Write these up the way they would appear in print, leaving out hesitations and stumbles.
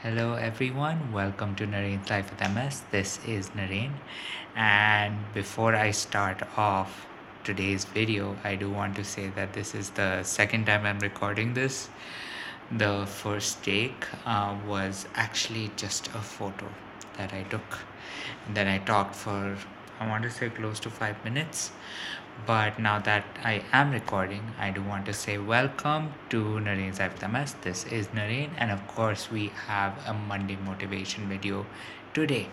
Hello everyone, welcome to Nareen's Life with MS. This is Nareen, and before I start off today's video, I do want to say that this is the second time I'm recording this. The first take was actually just a photo that I took, and then I talked for I want to say close to 5 minutes. But now that I am recording, I do want to say welcome to Nareen's FMS. This is Nareen, and of course, we have a Monday motivation video today.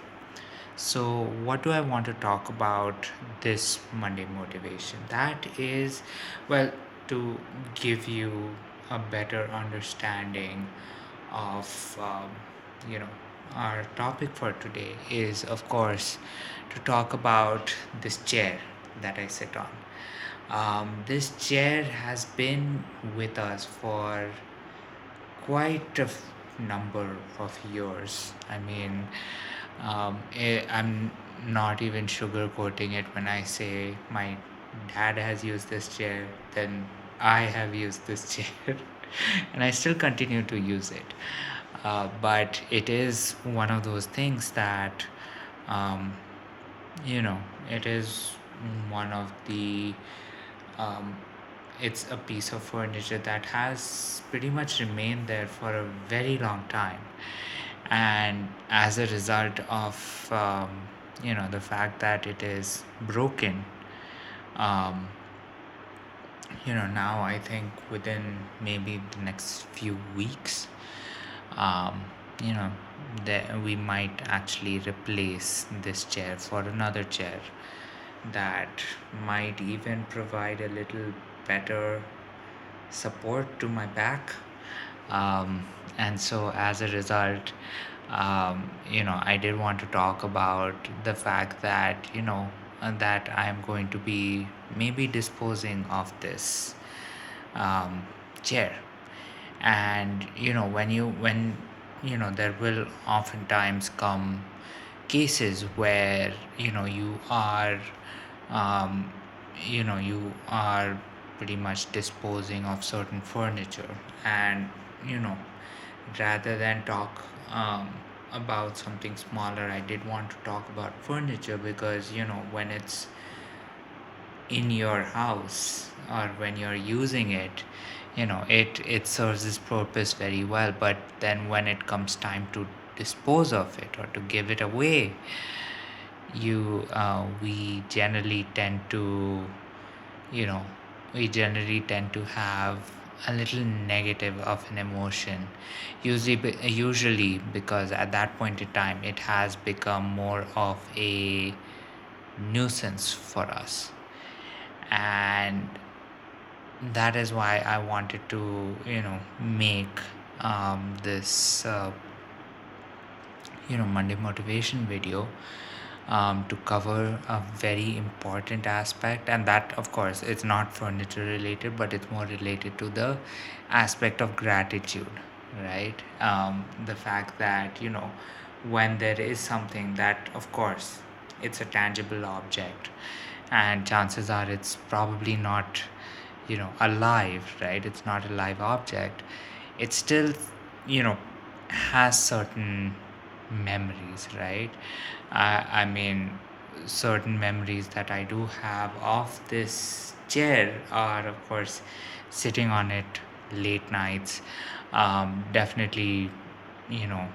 So, what do I want to talk about this Monday motivation? That is, well, to give you a better understanding of, you know, our topic for today is, of course, to talk about this chair that I sit on. This chair has been with us for quite a number of years. I'm not even sugarcoating it when I say my dad has used this chair, then I have used this chair, and I still continue to use it. But it is one of those things that, um, you know, it is one of the um, it's a piece of furniture that has pretty much remained there for a very long time, and as a result of the fact that it is broken, um, now I think within maybe the next few weeks, um, you know that we might actually replace this chair for another chair that might even provide a little better support to my back. And so as a result, I did want to talk about the fact that that I'm going to be maybe disposing of this um, chair. And when there will oftentimes come cases where um, you are pretty much disposing of certain furniture, and you know rather than talk about something smaller, I did want to talk about furniture, because when it's in your house or when you're using it, it serves its purpose very well. But then when it comes time to dispose of it or to give it away, we generally tend to you know have a little negative of an emotion, usually because at that point in time it has become more of a nuisance for us. And that is why I wanted to make this Monday motivation video, to cover a very important aspect, and that of course it's not furniture related, but it's more related to the aspect of gratitude, right? The fact that when there is something that, of course, it's a tangible object, and chances are it's probably not alive, right? It's not a live object. It still you know has certain memories, right? I mean, certain memories that I do have of this chair are, of course, sitting on it late nights. Definitely, you know,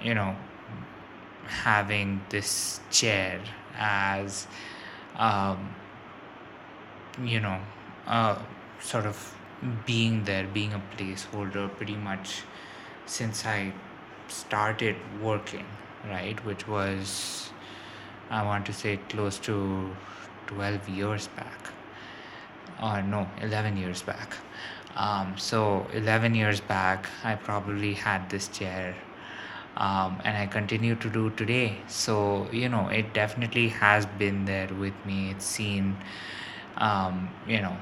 you know, having this chair as, um, you know, uh, sort of being there, being a placeholder, pretty much since I started working, right? Which was, I want to say, close to 12 years back. Or no, 11 years back. So 11 years back, I probably had this chair, and I continue to do today. So, it definitely has been there with me. It's seen, um, you know,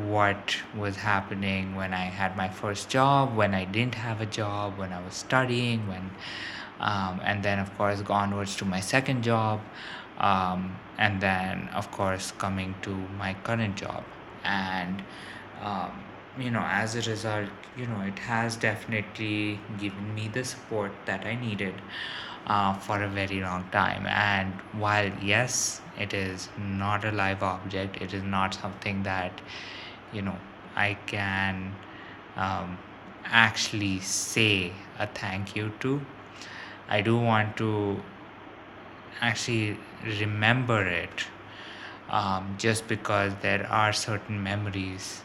what was happening when I had my first job, when I didn't have a job, when I was studying, and then of course onwards to my second job, and then of course coming to my current job. And as a result, it has definitely given me the support that I needed for a very long time. And while, yes, it is not a live object, it is not something that, you know, I can um, actually say a thank you to. I do want to actually remember it, just because there are certain memories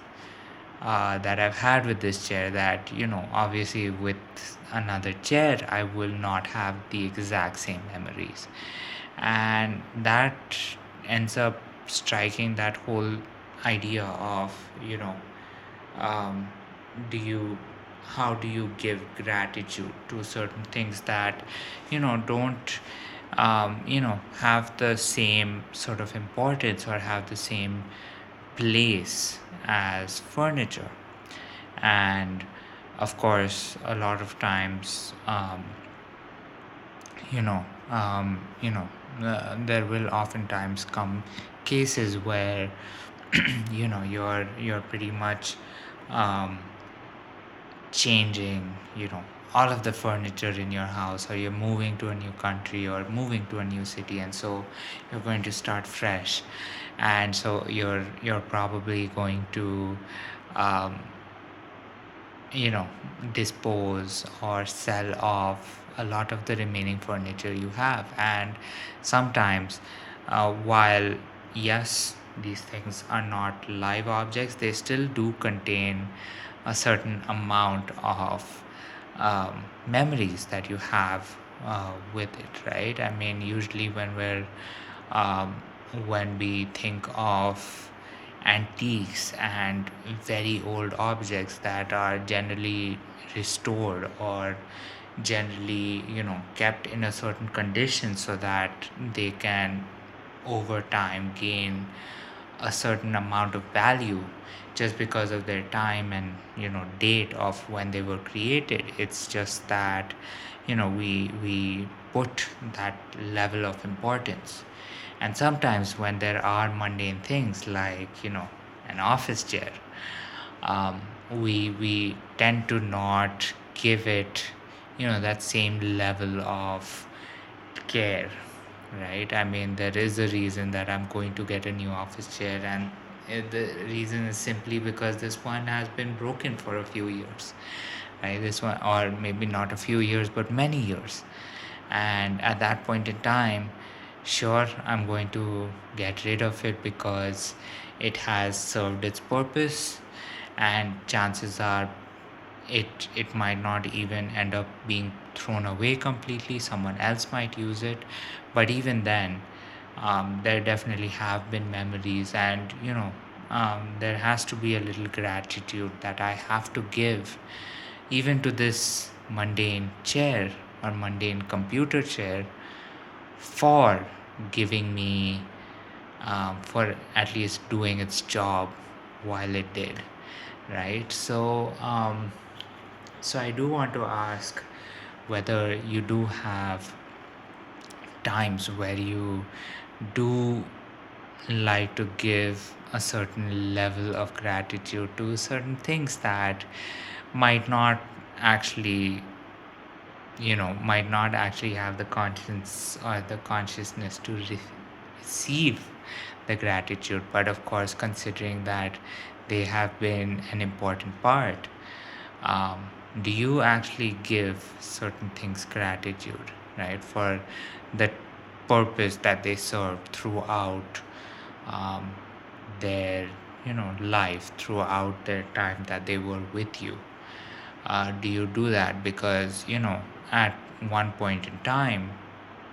that I've had with this chair that, obviously with another chair, I will not have the exact same memories. And that ends up striking that whole idea of, um, do you how do you give gratitude to certain things that don't have the same sort of importance or have the same place as furniture. And of course, a lot of times, you know you know there will oftentimes come cases where you're pretty much um, changing all of the furniture in your house, or you're moving to a new country or moving to a new city, and so you're going to start fresh. And so you're probably going to um, you know dispose or sell off a lot of the remaining furniture you have. And sometimes, while yes, these things are not live objects, they still do contain a certain amount of memories that you have with it, right? I mean, usually um, when we think of antiques and very old objects that are generally restored or generally kept in a certain condition so that they can over time gain a certain amount of value just because of their time and date of when they were created. It's just that we put that level of importance. And sometimes when there are mundane things like an office chair, we tend to not give it that same level of care, right? I mean, there is a reason that I'm going to get a new office chair, and the reason is simply because this one has been broken for a few years, right? This one, or maybe not a few years, but many years. And at that point in time, sure, I'm going to get rid of it because it has served its purpose, and chances are it might not even end up being thrown away completely. Someone else might use it. But even then, there definitely have been memories, and there has to be a little gratitude that I have to give even to this mundane chair or mundane computer chair for giving me, for at least doing its job while it did, right? So I do want to ask whether you do have times where you do like to give a certain level of gratitude to certain things that might not actually might not actually have the conscience or the consciousness to receive the gratitude, but of course, considering that they have been an important part, um, do you actually give certain things gratitude, right, for the purpose that they served throughout um, their life, throughout their time that they were with you? Do you do that? Because at one point in time,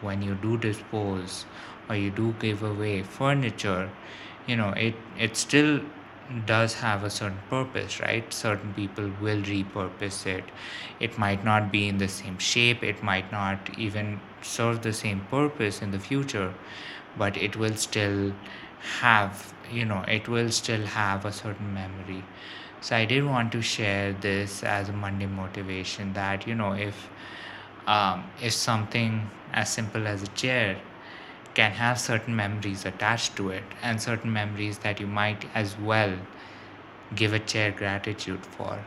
when you do dispose or you do give away furniture, it still does have a certain purpose, right? Certain people will repurpose it. It might not be in the same shape, it might not even serve the same purpose in the future, but it will still have a certain memory. So I did want to share this as a Monday motivation that if something as simple as a chair can have certain memories attached to it, and certain memories that you might as well give a chair gratitude for?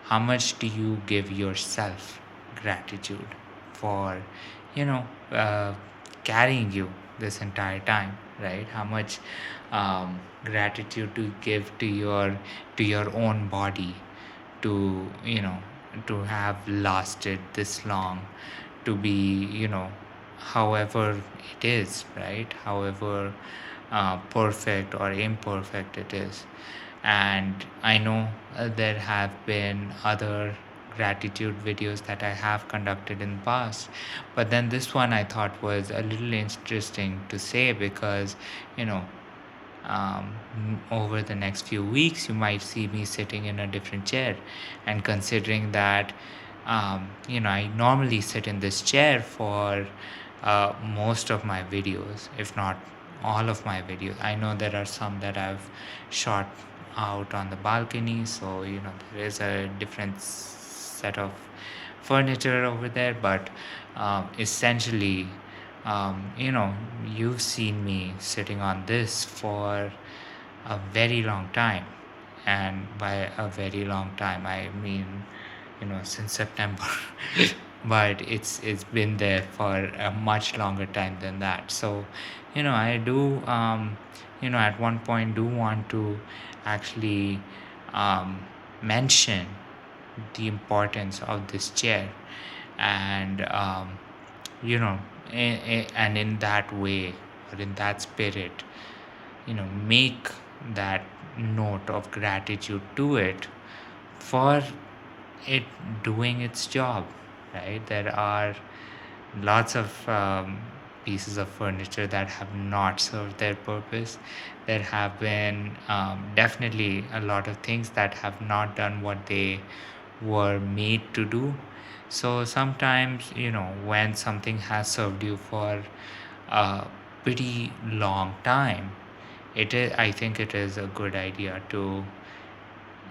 How much do you give yourself gratitude for, you know, carrying you this entire time, right? How much gratitude to give to your own body, to, you know, to have lasted this long, to be, you know, however it is, right? However perfect or imperfect it is. And I know there have been other gratitude videos that I have conducted in the past, but then this one I thought was a little interesting to say, because, you know, over the next few weeks you might see me sitting in a different chair, and considering that, you know, I normally sit in this chair for most of my videos, if not all of my videos. I know there are some that I've shot out on the balcony, so, you know, there is a different set of furniture over there, but essentially, you know, you've seen me sitting on this for a very long time. And by a very long time, I mean, you know, since September. But it's been there for a much longer time than that. So, you know, I do, you know, at one point do want to actually mention the importance of this chair. And you know, and in that way, or in that spirit, you know, make that note of gratitude to it for it doing its job, right? There are lots of pieces of furniture that have not served their purpose. There have been definitely a lot of things that have not done what they were made to do. So sometimes, you know, when something has served you for a pretty long time, I think it is a good idea to,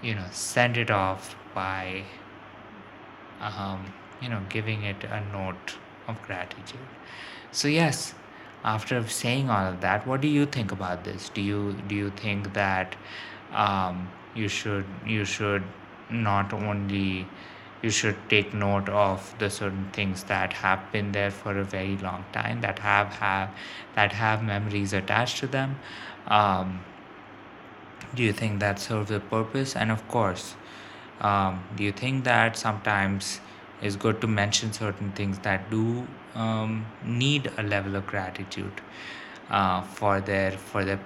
you know, send it off by you know, giving it a note of gratitude. So yes, after saying all of that, what do you think about this? Do you think that you should not only, you should take note of the certain things that have been there for a very long time, that have memories attached to them? um, do you think that serves a purpose? And of course, do you think that sometimes it's good to mention certain things that do need a level of gratitude for their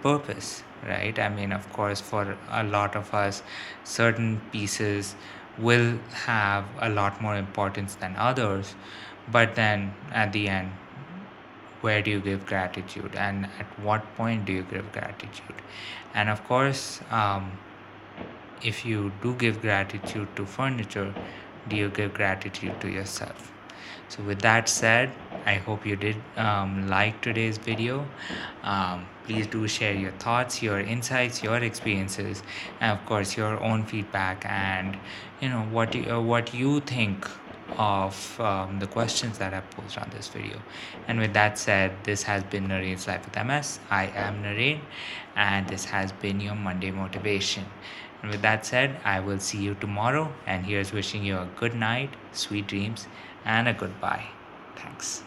purpose, right? I mean, of course, for a lot of us, certain pieces will have a lot more importance than others, but then at the end, where do you give gratitude, and at what point do you give gratitude? And of course, if you do give gratitude to furniture, do you give gratitude to yourself? So with that said, I hope you did like today's video. Please do share your thoughts, your insights, your experiences, and of course your own feedback, and, you know, what you think of the questions that I posed on this video. And with that said, this has been Narene's Life with MS. I am Narene, and this has been your Monday motivation. And with that said, I will see you tomorrow, and here's wishing you a good night, sweet dreams, and a goodbye. Thanks.